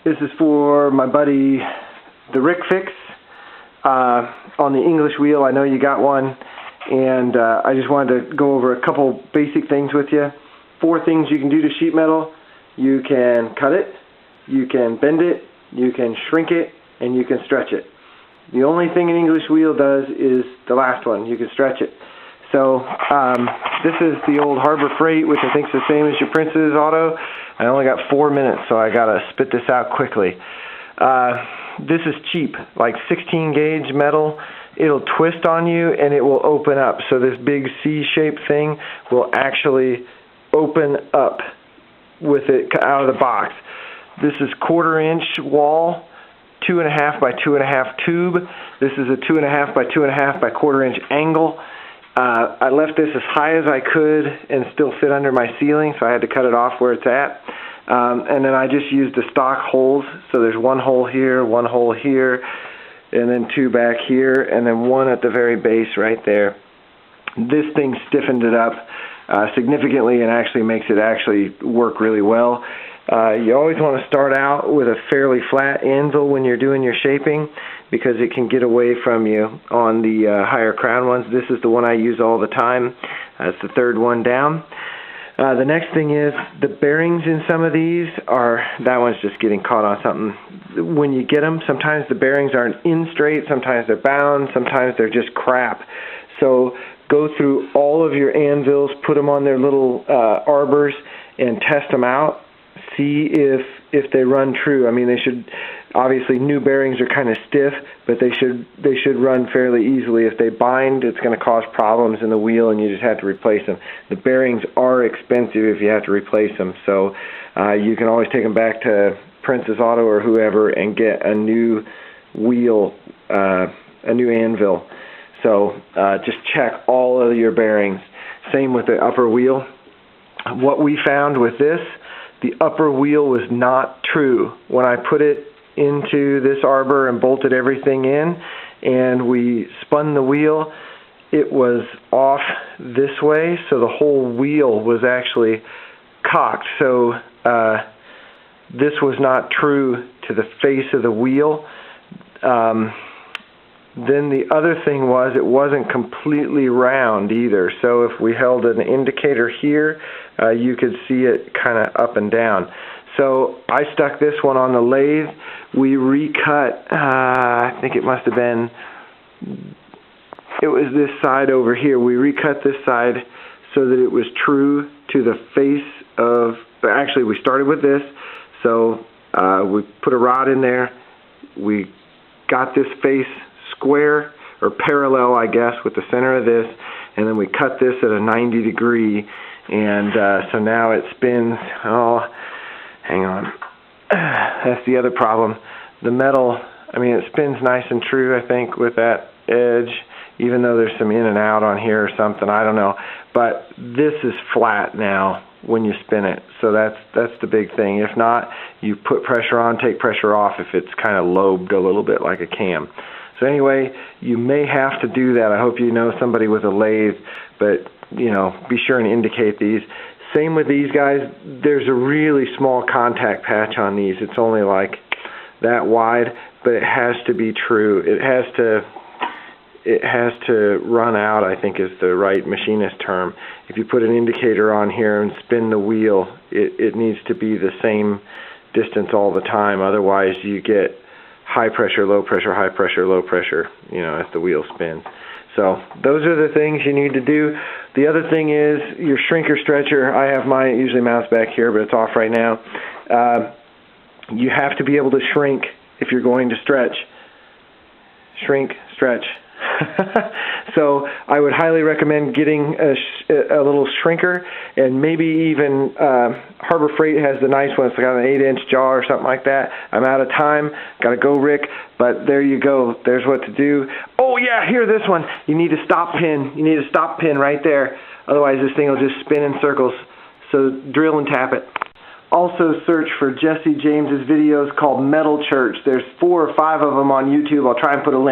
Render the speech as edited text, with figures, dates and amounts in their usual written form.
This is for my buddy, the Rick Fix, on the English wheel. I know you got one, and I just wanted to go over a couple basic things with you. 4 things you can do to sheet metal. You can cut it, you can bend it, you can shrink it, and you can stretch it. The only thing an English wheel does is the last one. You can stretch it. So this is the old Harbor Freight, which I think is the same as your Prince's Auto. I only got 4 minutes, so I got to spit this out quickly. This is cheap, like 16 gauge metal. It'll twist on you and it will open up. So this big C-shaped thing will actually open up with it out of the box. This is 1/4 inch wall, 2.5 by 2.5 tube. This is a 2.5 by 2.5 by 1/4 inch angle. I left this as high as I could and still fit under my ceiling, so I had to cut it off where it's at. And then I just used the stock holes. So there's 1 hole here, 1 hole here, and then 2 back here, and then 1 at the very base right there. This thing stiffened it up significantly and actually makes it actually work really well. You always want to start out with a fairly flat anvil when you're doing your shaping, because it can get away from you on the higher crown ones. This is the one I use all the time. That's the 3rd one down. The next thing is the bearings in some of these that one's just getting caught on something. When you get them, sometimes the bearings aren't in straight, sometimes they're bound, sometimes they're just crap. So go through all of your anvils, put them on their little arbors, and test them out. See if they run true. I mean, they should. Obviously, new bearings are kind of stiff, but they should run fairly easily. If they bind, it's going to cause problems in the wheel, and you just have to replace them. The bearings are expensive if you have to replace them, so you can always take them back to Prince's Auto or whoever and get a new wheel, a new anvil. So just check all of your bearings. Same with the upper wheel. What we found with this, the upper wheel was not true. When I put it into this arbor and bolted everything in, and we spun the wheel, it was off this way, so the whole wheel was actually cocked. So this was not true to the face of the wheel. Then the other thing was it wasn't completely round either. So if we held an indicator here, you could see it kind of up and down. So I stuck this one on the lathe. We recut, I think it must have been, it was this side over here. We recut this side so that it was true to the face of, actually we started with this. So we put a rod in there. We got this face square or parallel, I guess, with the center of this, and then we cut this at a 90 degree, and so now it spins. Oh, hang on. That's the other problem. The metal, I mean, it spins nice and true, I think, with that edge, even though there's some in and out on here or something, I don't know. But this is flat now when you spin it, so that's the big thing. If not, you put pressure on, take pressure off if it's kind of lobed a little bit like a cam. So anyway, you may have to do that. I hope you know somebody with a lathe, but you know, be sure and indicate these. Same with these guys. There's a really small contact patch on these. It's only like that wide, but it has to be true. It has to run out, I think is the right machinist term. If you put an indicator on here and spin the wheel, it needs to be the same distance all the time. Otherwise you get high pressure, low pressure, high pressure, low pressure, you know, as the wheel spins. So those are the things you need to do. The other thing is your shrinker stretcher. I have mine, it usually mounts back here, but it's off right now. You have to be able to shrink if you're going to stretch. Shrink, stretch. So I would highly recommend getting a little shrinker, and maybe even Harbor Freight has the nice one. It's got an 8-inch jaw or something like that. I'm out of time. Got to go, Rick. But there you go. There's what to do. Oh yeah, here, this one. You need a stop pin. You need a stop pin right there. Otherwise, this thing will just spin in circles. So drill and tap it. Also search for Jesse James's videos called Metal Church. There's 4 or 5 of them on YouTube. I'll try and put a link.